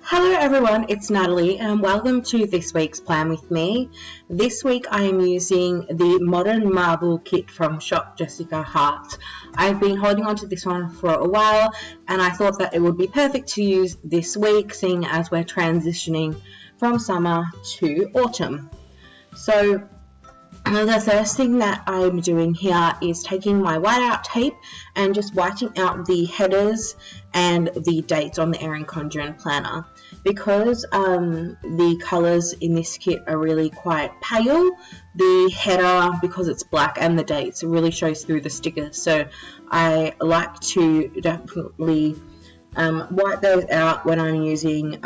Hello everyone, it's Natalie and welcome to this week's Plan With Me. This week I am using the Modern Marble kit from Shop Jessica Hart. I've been holding on to this one for a while and I thought that it would be perfect to use this week, seeing as we're transitioning from summer to autumn. So the first thing that I'm doing here is taking my whiteout tape and just whiting out the headers and the dates on the Erin Conjuring planner. Because the colours in this kit are really quite pale, the header, because it's black, and the dates really shows through the stickers. So I like to definitely white those out when I'm using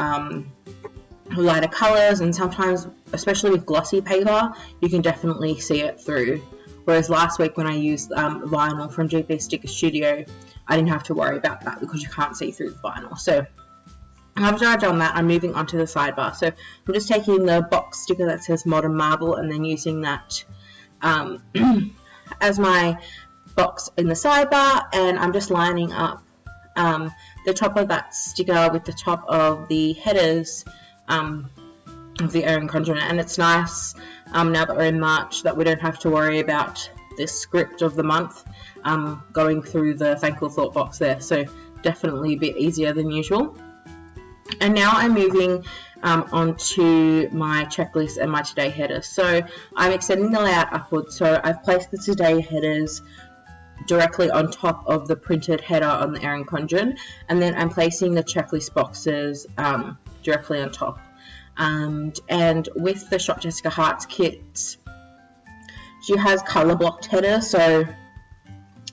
lighter colours, and sometimes, especially with glossy paper, you can definitely see it through. Whereas last week when I used vinyl from GP Sticker Studio, I didn't have to worry about that because you can't see through the vinyl. So after I've done that, I'm moving on to the sidebar. So I'm just taking the box sticker that says Modern Marble and then using that as my box in the sidebar, and I'm just lining up the top of that sticker with the top of the headers of the Erin Conjuring. And it's nice now that we're in March that we don't have to worry about the script of the month going through the thankful thought box there. So definitely a bit easier than usual. And now I'm moving onto my checklist and my today headers. So I'm extending the layout upwards. So I've placed the today headers directly on top of the printed header on the Erin Conjuring, and then I'm placing the checklist boxes directly on top. And with the Shop Jessica Hart's kit, she has colour blocked headers so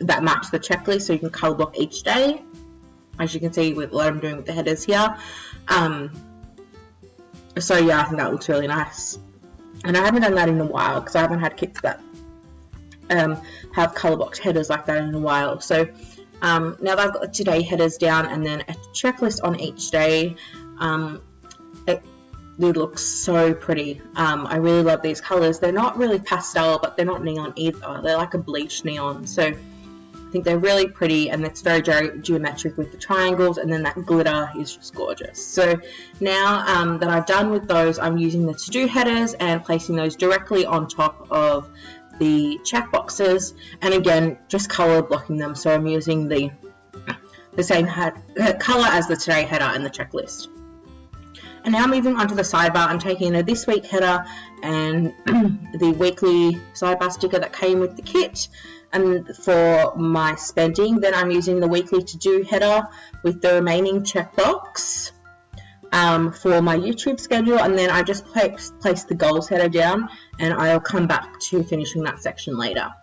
that match the checklist, so you can colour block each day, as you can see with what I'm doing with the headers here. So yeah, I think that looks really nice, and I haven't done that in a while because I haven't had kits that have colour blocked headers like that in a while. So now that I've got the today headers down and then a checklist on each day, it looks so pretty. I really love these colours. They're not really pastel, but they're not neon either. They're like a bleached neon. So I think they're really pretty, and it's very geometric with the triangles, and then that glitter is just gorgeous. So now that I've done with those, I'm using the to-do headers and placing those directly on top of the check boxes, and again just color blocking them, so I'm using the same color as the today header and the checklist. And now moving on to the sidebar, I'm taking a this week header and the weekly sidebar sticker that came with the kit. And for my spending, then I'm using the weekly to-do header with the remaining checkbox for my YouTube schedule, and then I just place the goals header down, and I'll come back to finishing that section later.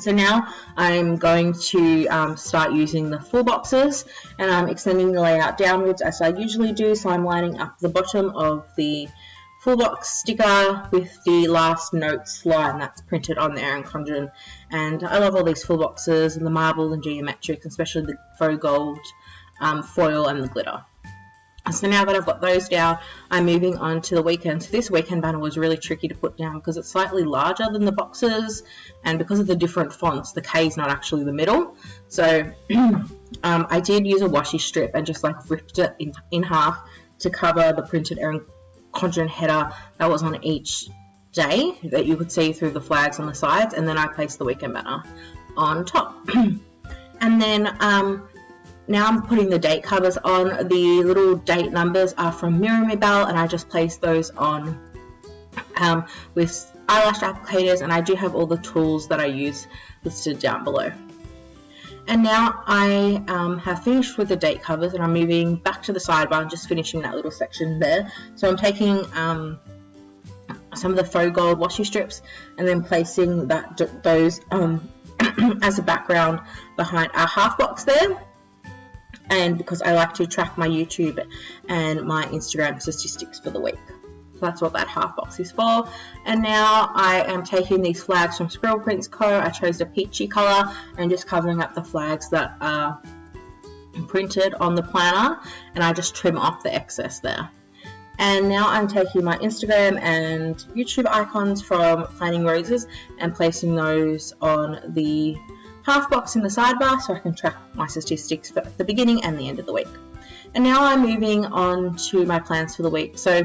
So now I'm going to start using the full boxes, and I'm extending the layout downwards as I usually do. So I'm lining up the bottom of the full box sticker with the last notes line that's printed on the Erin Conjuring. And I love all these full boxes and the marble and geometric, especially the faux gold foil and the glitter. So now that I've got those down, I'm moving on to the weekend. So this weekend banner was really tricky to put down because it's slightly larger than the boxes, and because of the different fonts, the K is not actually the middle. So I did use a washi strip and just like ripped it in half to cover the printed Erin Conjuring header that was on each day that you could see through the flags on the sides, and then I placed the weekend banner on top. And then now I'm putting the date covers on. The little date numbers are from Mirror, and I just placed those on with eyelash applicators, and I do have all the tools that I use listed down below. And now I have finished with the date covers, and I'm moving back to the sidebar and just finishing that little section there. So I'm taking some of the faux gold washi strips and then placing those as a background behind our half box there. And because I like to track my YouTube and my Instagram statistics for the week. So that's what that half box is for. And now I am taking these flags from Scribble Prints Co. I chose a peachy colour and just covering up the flags that are printed on the planner, and I just trim off the excess there. And now I'm taking my Instagram and YouTube icons from Planning Roses and placing those on the half box in the sidebar so I can track my statistics for the beginning and the end of the week. And now I'm moving on to my plans for the week. So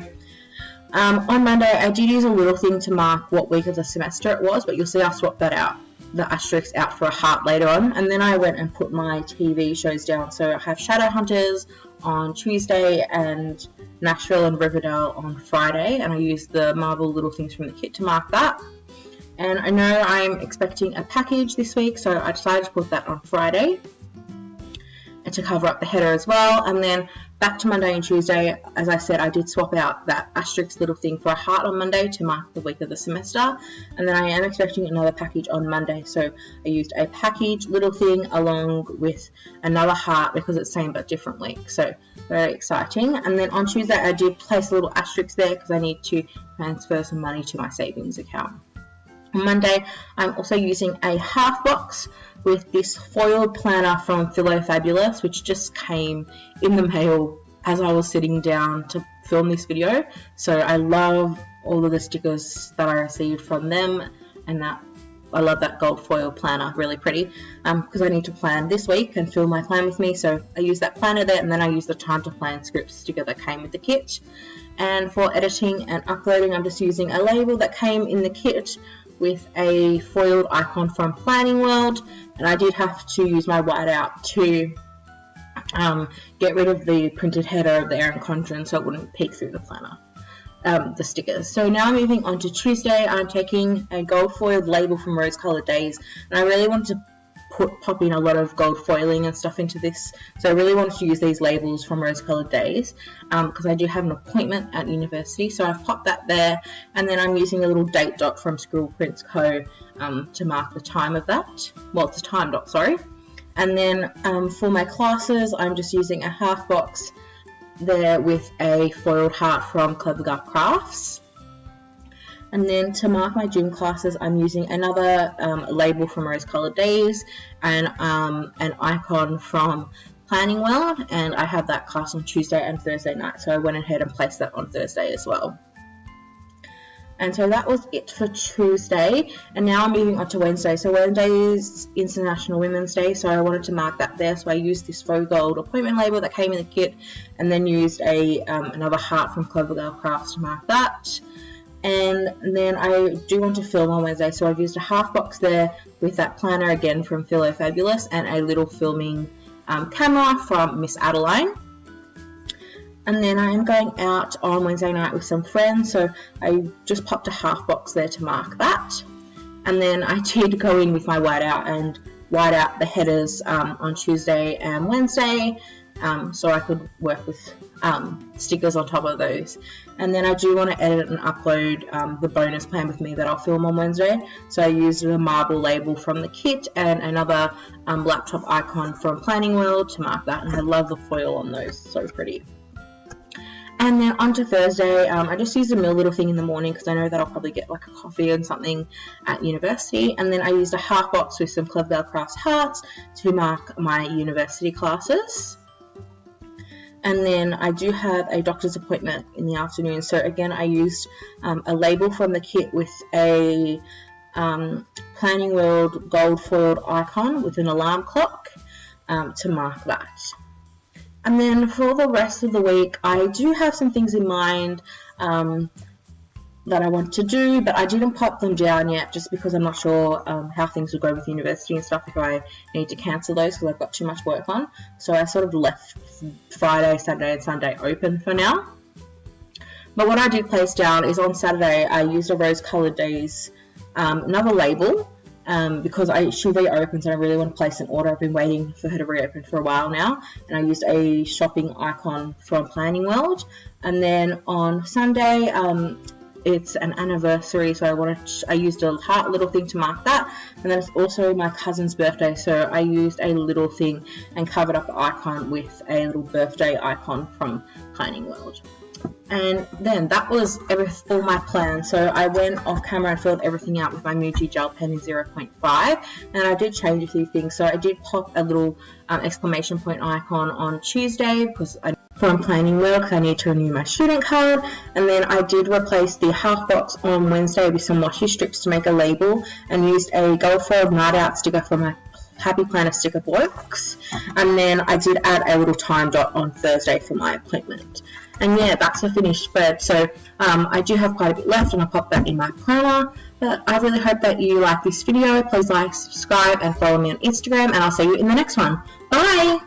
on Monday, I did use a little thing to mark what week of the semester it was, but you'll see I swapped that out, the asterisk out for a heart later on. And then I went and put my TV shows down. So I have Shadowhunters on Tuesday and Nashville and Riverdale on Friday. And I used the Marvel little things from the kit to mark that. And I know I'm expecting a package this week, so I decided to put that on Friday and to cover up the header as well. And then back to Monday and Tuesday, as I said, I did swap out that asterisk little thing for a heart on Monday to mark the week of the semester. And then I am expecting another package on Monday, so I used a package little thing along with another heart because it's same but different week. So very exciting. And then on Tuesday, I did place a little asterisk there because I need to transfer some money to my savings account. On Monday, I'm also using a half box with this foiled planner from Fabulous, which just came in the mail as I was sitting down to film this video. So I love all of the stickers that I received from them, and that I love that gold foil planner, really pretty, because I need to plan this week and fill my plan with me. So I use that planner there, and then I use the time to plan script sticker that came with the kit. And for editing and uploading, I'm just using a label that came in the kit with a foiled icon from Planning World, and I did have to use my whiteout to get rid of the printed header of the Errands content so it wouldn't peek through the planner, the stickers. So now moving on to Tuesday, I'm taking a gold foiled label from Rose Colored Days, and I really wanted to pop in a lot of gold foiling and stuff into this, so I really wanted to use these labels from Rose Colored Days because I do have an appointment at university, so I've popped that there. And then I'm using a little date dot from Scribble Prints Co. To mark the time of that. Well, it's a time dot, sorry. And then for my classes, I'm just using a half box there with a foiled heart from Clever Girl Crafts. And then to mark my gym classes, I'm using another label from Rose Colored Days and an icon from Planning World, and I have that class on Tuesday and Thursday night, so I went ahead and placed that on Thursday as well. And so that was it for Tuesday, and now I'm moving on to Wednesday. So Wednesday is International Women's Day, so I wanted to mark that there, so I used this faux gold appointment label that came in the kit, and then used another heart from Clever Girl Crafts to mark that. And then I do want to film on Wednesday, so I've used a half box there with that planner again from Fabulous and a little filming camera from Miss Adeline. And then I am going out on Wednesday night with some friends, so I just popped a half box there to mark that. And then I did go in with my whiteout and white out the headers on Tuesday and Wednesday, so I could work with stickers on top of those. And then I do want to edit and upload the bonus plan with me that I'll film on Wednesday, so I used the marble label from the kit and another laptop icon from Planning World to mark that, and I love the foil on those, so pretty. And then on to Thursday, I just used a little thing in the morning because I know that I'll probably get like a coffee and something at university. And then I used a half box with some Clever Girl Crafts hearts to mark my university classes. And then I do have a doctor's appointment in the afternoon. So again, I used a label from the kit with a Planning World gold foiled icon with an alarm clock to mark that. And then for the rest of the week, I do have some things in mind that I want to do, but I didn't pop them down yet just because I'm not sure how things will go with university and stuff if I need to cancel those because I've got too much work on. So I sort of left Friday, Saturday and Sunday open for now. But what I did place down is on Saturday I used a Rose Colored Days another label because she reopens and I really want to place an order. I've been waiting for her to reopen for a while now, and I used a shopping icon from Planning World. And then on Sunday it's an anniversary, so I used a heart little thing to mark that, and then it's also my cousin's birthday, so I used a little thing and covered up the icon with a little birthday icon from Planning World. And then that was all my plans. So I went off camera and filled everything out with my Muji gel pen in 0.5, and I did change a few things. So I did pop a little exclamation point icon on Tuesday because from Planning World because I need to renew my student card, and then I did replace the half box on Wednesday with some washi strips to make a label, and used a gold foiled night out sticker from my Happy Planner sticker works. And then I did add a little time dot on Thursday for my appointment. And yeah, that's a finished spread. So I do have quite a bit left, and I'll pop that in my planner. But I really hope that you like this video. Please like, subscribe, and follow me on Instagram, and I'll see you in the next one. Bye!